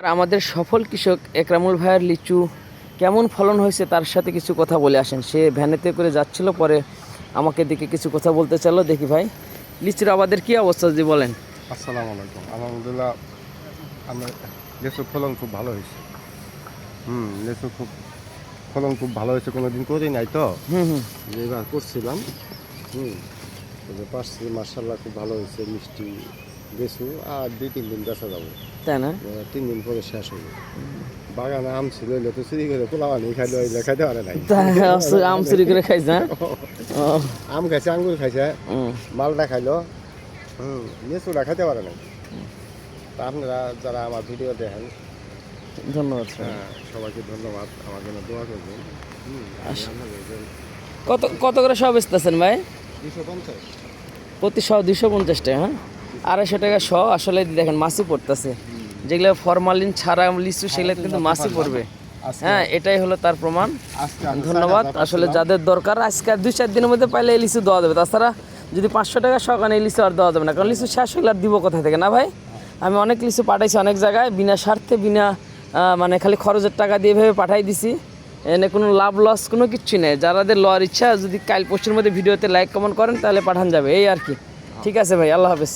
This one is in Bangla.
আর আমাদের সফল কৃষক একরামুল ভাইয়ের লিচু কেমন ফলন হয়েছে তার সাথে কিছু কথা বলে আসেন। সে ভ্যানেতে করে যাচ্ছিল, পরে আমাকে দেখে কিছু কথা বলতে চাইলো। দেখি ভাই, লিচুর আবাদের কি অবস্থা যদি বলেন। আসসালামু আলাইকুম। আলহামদুলিল্লাহ, আমার লিচুর ফলন খুব ভালো হয়েছে। লিচু ফলন খুব ভালো হয়েছে, কোনো দিন করি নাই তো। এবার করছিলাম। পারছি, মার্শাল্লাহ খুব ভালো হয়েছে, মিষ্টি লিচু। আর 2-3 দিন বেচা যাবো, তাই না? 3 দিন পরে শেষ হবে। বাগানে আম ছিল, এলে তো চুরি করে পোলাও আনি খাইলে, খাইতে পারে নাই। আম চুরি করে খাইছে? আম খাইছে, আঙ্গুর খাইছে, মালটা খাইলো, লিচুটা খাইতে পারে নাই। তা আপনারা যারা আমার ভিডিও দেখেন, ধন্যবাদ। সবাইকে ধন্যবাদ, আমার জন্য দোয়া করবেন। কত কত করে সব বেচতেছেন ভাই? 250 প্রতি 250 টাকা। হ্যাঁ, 250 টাকা আসলে দেখেন মাছি পড়তেছে, যেগুলো ফরমালিন ছাড়া লিচু সেগুলো কিন্তু মাছি পড়বে। হ্যাঁ, এটাই হলো তার প্রমাণ। ধন্যবাদ। আসলে যাদের দরকার আজকে 2-4 দিনের মধ্যে পাইলে এই লিচু দেওয়া যাবে। তাছাড়া যদি 500 টাকা আনে এই লিচু আর দেওয়া যাবে না, কারণ লিচু শেষ হলে আর দিব কোথা থেকে না ভাই। আমি অনেক লিচু পাঠাইছি অনেক জায়গায়, বিনা স্বার্থে, বিনা মানে খালি খরচের টাকা দিয়ে ভেবে পাঠাই দিছি। এনে কোনো লাভ লস কোনো কিচ্ছু নেই। যারাদের লওয়ার ইচ্ছা, যদি কাল পোস্টের মধ্যে ভিডিওতে লাইক কমেন্ট করেন তাহলে পাঠান যাবে, এই আর কি। ঠিক আছে ভাই, আল্লাহ হাফেজ।